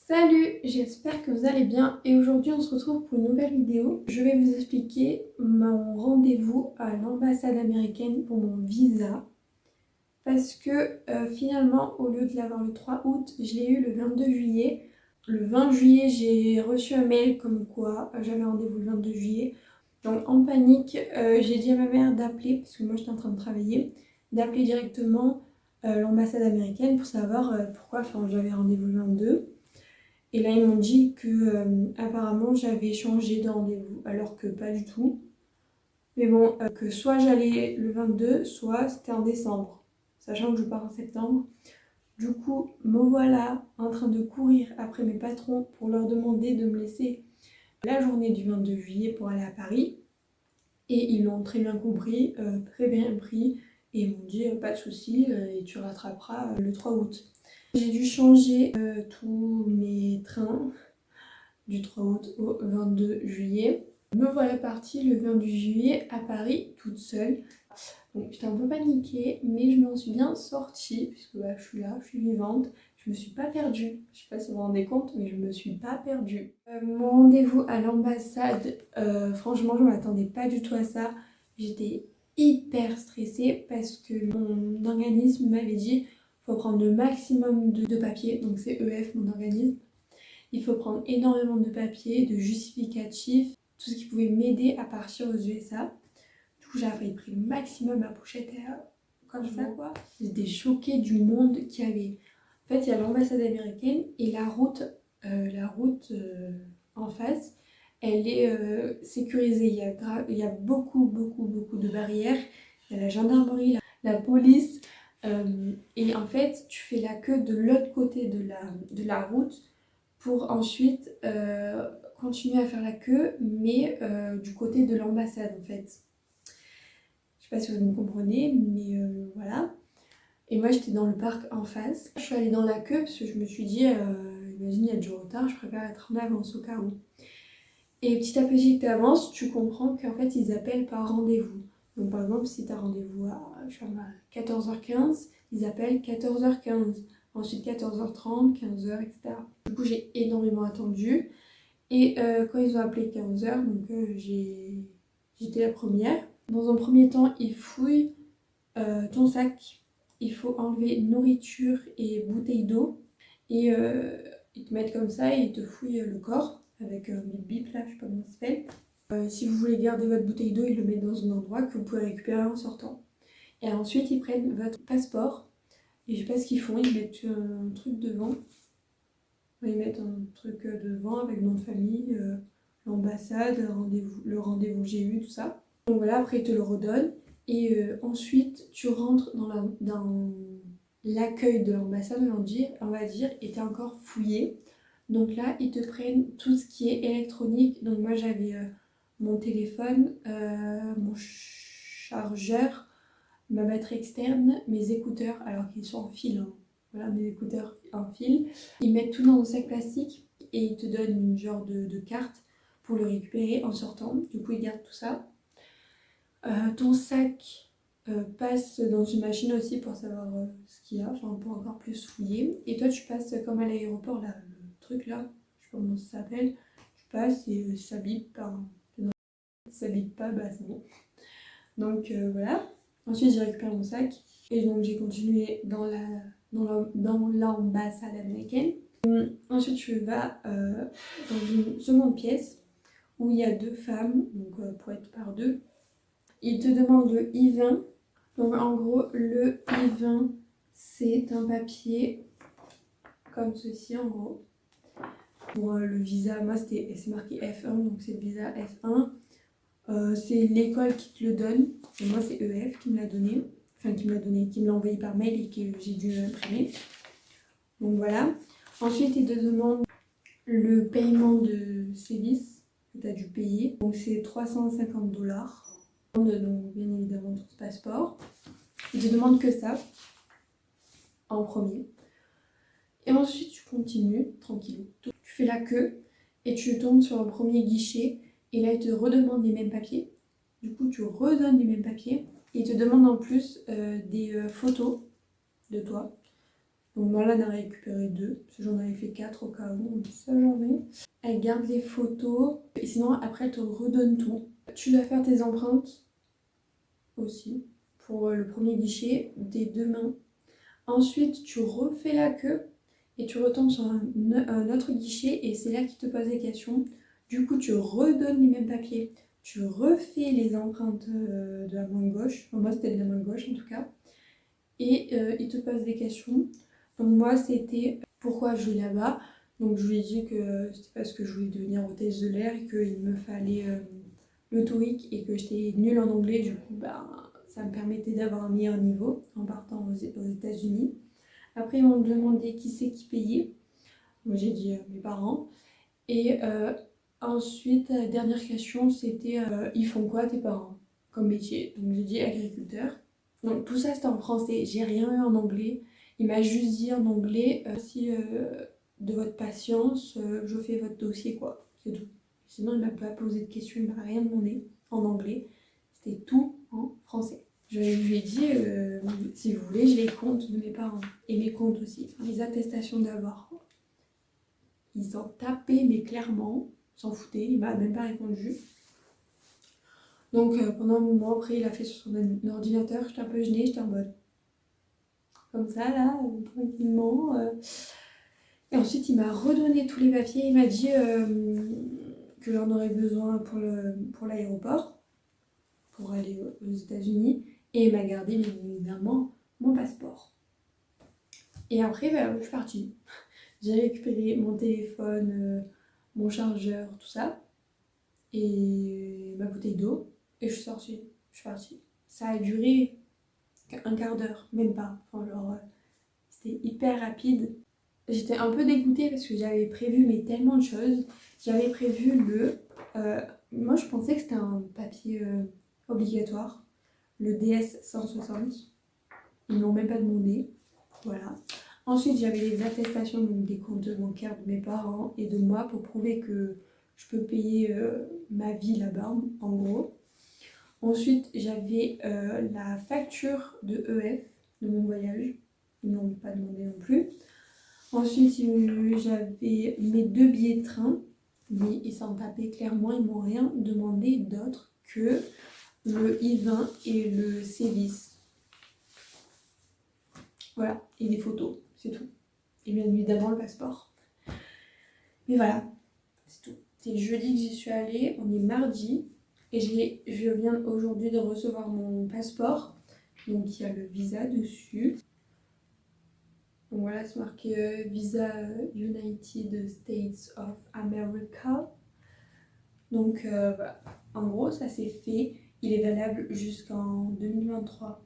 Salut, j'espère que vous allez bien et aujourd'hui on se retrouve pour une nouvelle vidéo. Je vais vous expliquer mon rendez-vous à l'ambassade américaine pour mon visa parce que finalement au lieu de l'avoir le 3 août, je l'ai eu le 22 juillet. Le 20 juillet j'ai reçu un mail comme quoi j'avais rendez-vous le 22 juillet. Donc en panique, j'ai dit à ma mère d'appeler parce que moi j'étais en train de travailler, d'appeler directement l'ambassade américaine pour savoir pourquoi j'avais rendez-vous le 22. Et là, ils m'ont dit que apparemment j'avais changé de rendez-vous, alors que pas du tout. Mais bon, que soit j'allais le 22, soit c'était en décembre, sachant que je pars en septembre. Du coup, me voilà en train de courir après mes patrons pour leur demander de me laisser la journée du 22 juillet pour aller à Paris. Et ils l'ont très bien compris, très bien pris, et ils m'ont dit pas de souci, et tu rattraperas le 3 août. J'ai dû changer tous mes trains du 3 août au 22 juillet. Me voilà partie le 22 juillet à Paris toute seule. Donc j'étais un peu paniquée, mais je m'en suis bien sortie puisque je suis là, je suis vivante. Je me suis pas perdue. Je sais pas si vous vous rendez compte, mais je me suis pas perdue. Mon rendez-vous à l'ambassade, franchement, je m'attendais pas du tout à ça. J'étais hyper stressée parce que mon organisme m'avait dit faut prendre le maximum de papiers. Donc c'est EF, mon organisme. Il faut prendre énormément de papiers, de justificatifs, tout ce qui pouvait m'aider à partir aux USA. Du coup, j'avais pris le maximum, ma pochette comme ça, quoi. J'étais choquée du monde qu'il y avait. En fait, il y a l'ambassade américaine et la route en face, elle est sécurisée. Il y a beaucoup de barrières. Il y a la gendarmerie, la police. Et en fait, tu fais la queue de l'autre côté de la route pour ensuite continuer à faire la queue, mais du côté de l'ambassade en fait. Je sais pas si vous me comprenez, mais voilà. Et moi j'étais dans le parc en face. Je suis allée dans la queue parce que je me suis dit, imagine il y a du retard, je préfère être en avance au cas où. Et petit à petit que tu avances, tu comprends qu'en fait ils appellent par rendez-vous. Donc par exemple si tu as rendez-vous à, je sais pas, 14h15, ils appellent 14h15. Ensuite 14h30, 15h, etc. Du coup j'ai énormément attendu. Et quand ils ont appelé 15h, donc j'étais la première. Dans un premier temps, ils fouillent ton sac. Il faut enlever nourriture et bouteille d'eau. Et ils te mettent comme ça et ils te fouillent le corps avec bip bip là, je sais pas comment ça s'appelle. Si vous voulez garder votre bouteille d'eau, ils le mettent dans un endroit que vous pouvez récupérer en sortant. Et ensuite, ils prennent votre passeport. Et je sais pas ce qu'ils font, ils mettent un truc devant. Ils mettent un truc devant avec nom de famille, l'ambassade, le rendez-vous que j'ai eu, tout ça. Donc voilà, après ils te le redonnent. Et ensuite, tu rentres dans l'accueil de l'ambassade, on va dire, et t'es encore fouillé. Donc là, ils te prennent tout ce qui est électronique. Donc moi, j'avais mon téléphone, mon chargeur, ma batterie externe, mes écouteurs, alors qu'ils sont en fil, hein. Voilà, mes écouteurs en fil. Ils mettent tout dans un sac plastique et ils te donnent une genre de carte pour le récupérer en sortant. Du coup, ils gardent tout ça. Ton sac passe dans une machine aussi pour savoir ce qu'il y a, enfin pour encore plus fouiller. Et toi, tu passes comme à l'aéroport, là, le truc là, je sais pas comment ça s'appelle. Tu passes et ça bip. Si ça bip pas, bah c'est bon. Donc voilà. Ensuite, j'ai récupéré mon sac et donc j'ai continué dans l'ambassade américaine. Ensuite, tu vas dans une seconde pièce où il y a deux femmes, donc pour être par deux. Ils te demandent le I-20. Donc en gros, le I-20, c'est un papier comme ceci en gros. Pour le visa, moi c'est marqué F1, donc c'est le visa F1. C'est l'école qui te le donne. Et moi, c'est EF qui me l'a donné. Enfin, qui me l'a envoyé par mail et que j'ai dû imprimer. Donc voilà. Ensuite, ils te demandent le paiement de sévices que tu as dû payer. Donc c'est 350 $. Donc bien évidemment ton passeport. Ils te demandent que ça en premier. Et ensuite, tu continues tranquille. Tu fais la queue et tu tombes sur un premier guichet. Et là, ils te redemandent les mêmes papiers. Du coup, tu redonnes les mêmes papiers. Et ils te demandent en plus des photos de toi. Donc moi là, j'en ai récupéré 2, parce que j'en avais fait 4 au cas où, on dit ça jamais. Elle garde les photos, et sinon après elle te redonne tout. Tu dois faire tes empreintes aussi, pour le premier guichet, des 2 mains. Ensuite, tu refais la queue, et tu retombes sur un autre guichet, et c'est là qu'il te pose des questions. Du coup, tu redonnes les mêmes papiers, tu refais les empreintes de la main gauche, enfin, moi c'était de la main gauche en tout cas, et il te pose des questions. Donc moi c'était pourquoi je vais là-bas. Donc je lui ai dit que c'était parce que je voulais devenir hôtesse de l'air et qu'il me fallait le TOEIC et que j'étais nulle en anglais. Du coup bah, ça me permettait d'avoir un meilleur niveau en partant aux États-Unis. Après ils m'ont demandé qui c'est qui payait. Moi j'ai dit mes parents. Et ensuite la dernière question c'était ils font quoi tes parents comme métier. Donc j'ai dit agriculteur. Donc tout ça c'était en français, j'ai rien eu en anglais. Il m'a juste dit en anglais, si de votre patience, je fais votre dossier quoi, c'est tout. Sinon il m'a pas posé de questions, il m'a rien demandé en anglais. C'était tout en français. Je lui ai dit, si vous voulez, j'ai les comptes de mes parents et mes comptes aussi, enfin, les attestations d'avoir. Ils s'en tapaient mais clairement, s'en foutaient, il m'a même pas répondu. Donc pendant un moment, après, il a fait sur son ordinateur, j'étais un peu gênée, j'étais en mode comme ça, là, tranquillement. Et ensuite, il m'a redonné tous les papiers, il m'a dit que j'en aurais besoin pour l'aéroport, pour aller aux États-Unis, et il m'a gardé, bien évidemment, mon passeport. Et après, bah, je suis partie. J'ai récupéré mon téléphone, mon chargeur, tout ça, et ma bouteille d'eau, et je suis sortie, je suis partie. Ça a duré un quart d'heure, même pas. Enfin, genre, c'était hyper rapide. J'étais un peu dégoûtée parce que j'avais prévu mais tellement de choses. J'avais prévu moi, je pensais que c'était un papier obligatoire, le DS 160. Ils ne l'ont même pas demandé. Voilà. Ensuite, j'avais les attestations, donc des comptes bancaires de mes parents et de moi pour prouver que je peux payer ma vie là-bas, en gros. Ensuite, j'avais la facture de EF de mon voyage. Ils ne m'ont pas demandé non plus. Ensuite, j'avais mes 2 billets de train. Mais ils s'en tapaient clairement. Ils m'ont rien demandé d'autre que le I-20 et le C10. Voilà. Et des photos. C'est tout. Et bien évidemment, le passeport. Mais voilà. C'est tout. C'est jeudi que j'y suis allée. On est mardi. Et je viens aujourd'hui de recevoir mon passeport. Donc il y a le visa dessus. Donc voilà, c'est marqué Visa United States of America. Donc voilà. En gros, ça s'est fait. Il est valable jusqu'en 2023.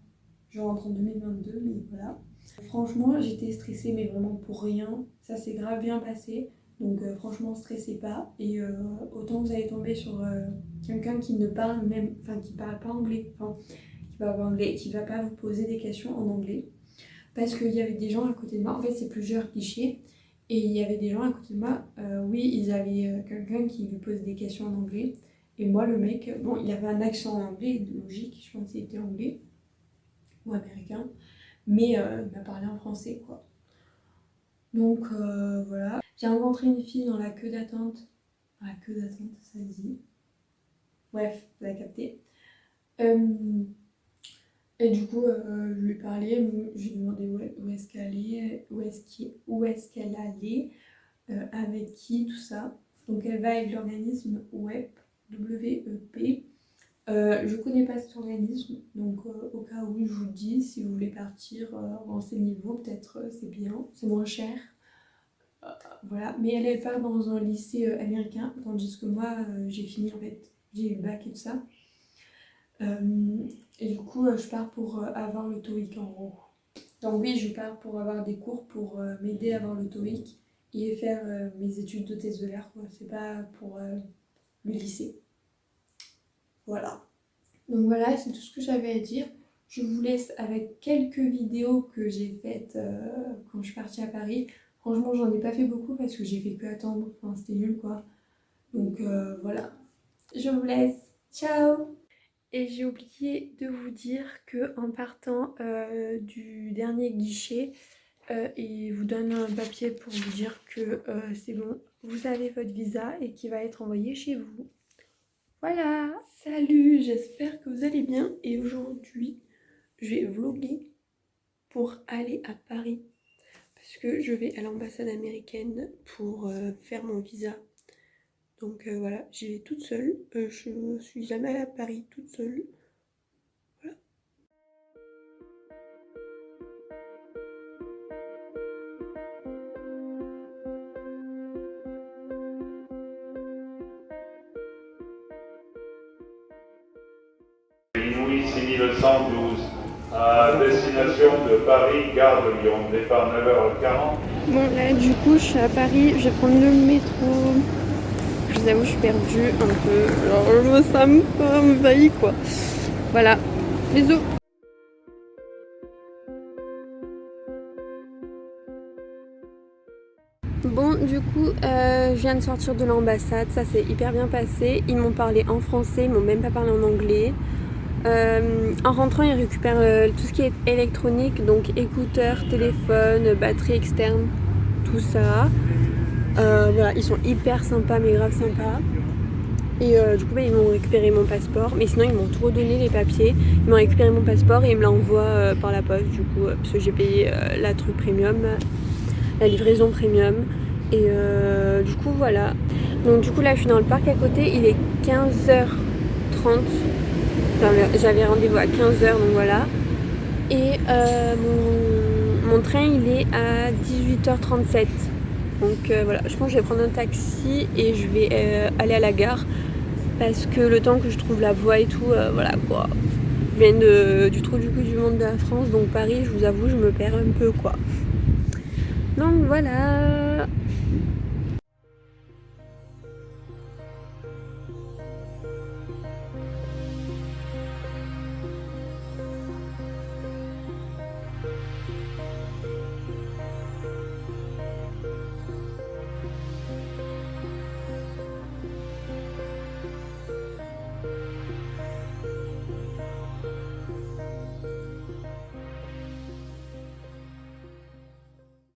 Je rentre en 2022, mais voilà. Franchement, j'étais stressée, mais vraiment pour rien. Ça s'est grave bien passé. Donc franchement, stressez pas. Et autant vous allez tomber sur quelqu'un qui ne parle même, enfin qui parle pas anglais, enfin qui parle pas anglais, qui va pas vous poser des questions en anglais. Parce qu'il y avait des gens à côté de moi, en fait c'est plusieurs guichets, et il y avait des gens à côté de moi, oui ils avaient quelqu'un qui lui posait des questions en anglais, et moi le mec, bon il avait un accent anglais, logique, je pense qu'il était anglais, ou américain, mais il m'a parlé en français quoi. Donc voilà. J'ai rencontré une fille dans la queue d'attente, ça se dit, bref, vous avez capté. Et du coup, je lui ai parlé, je lui ai demandé où est-ce qu'elle allait, où est-ce qu'elle allait, avec qui, tout ça. Donc elle va avec l'organisme WEP, WEP. Je connais pas cet organisme, donc au cas où je vous le dis, si vous voulez partir, renseignez-vous, peut-être c'est bien, c'est moins cher. Voilà, mais elle part dans un lycée américain, tandis que moi j'ai fini en fait, j'ai eu le bac et tout ça. Et du coup, je pars pour avoir le TOEIC en gros. Donc oui, je pars pour avoir des cours pour m'aider à avoir le TOEIC et faire mes études d'hôtesse de l'air, quoi. C'est pas pour le lycée. Voilà. Donc voilà, c'est tout ce que j'avais à dire. Je vous laisse avec quelques vidéos que j'ai faites quand je suis partie à Paris. Franchement, j'en ai pas fait beaucoup parce que j'ai fait que attendre. Enfin, c'était nul, quoi. Donc voilà. Je vous laisse. Ciao! Et j'ai oublié de vous dire que en partant du dernier guichet, il vous donne un papier pour vous dire que c'est bon, vous avez votre visa et qui va être envoyé chez vous. Voilà, salut, j'espère que vous allez bien et aujourd'hui je vais vlogger pour aller à Paris parce que je vais à l'ambassade américaine pour faire mon visa. Donc voilà, j'y vais toute seule, je suis jamais allée à Paris toute seule. Voilà. Inouï 6112 à destination de Paris, gare de Lyon, départ 9h40. Bon là du coup je suis à Paris, je vais prendre le métro. Je vous avoue je suis perdue un peu, genre ça me envahit quoi. Voilà, bisous. Bon du coup je viens de sortir de l'ambassade, ça s'est hyper bien passé. Ils m'ont parlé en français, ils m'ont même pas parlé en anglais. En rentrant ils récupèrent tout ce qui est électronique, donc écouteurs, téléphone, batterie externe, tout ça. Voilà, ils sont hyper sympas, mais grave sympas. Et du coup ils m'ont récupéré mon passeport, mais sinon ils m'ont tout redonné les papiers. Ils m'ont récupéré mon passeport et ils me l'envoient par la poste du coup, parce que j'ai payé la truc premium, la livraison premium. Et du coup voilà. Donc du coup là je suis dans le parc à côté, il est 15h30. Enfin, j'avais rendez-vous à 15h donc voilà. Et mon train il est à 18h37. Donc voilà, je pense que je vais prendre un taxi et je vais aller à la gare. Parce que le temps que je trouve la voie et tout, voilà quoi. Je viens du trou du cul du monde de la France, donc Paris, je vous avoue, je me perds un peu quoi. Donc voilà.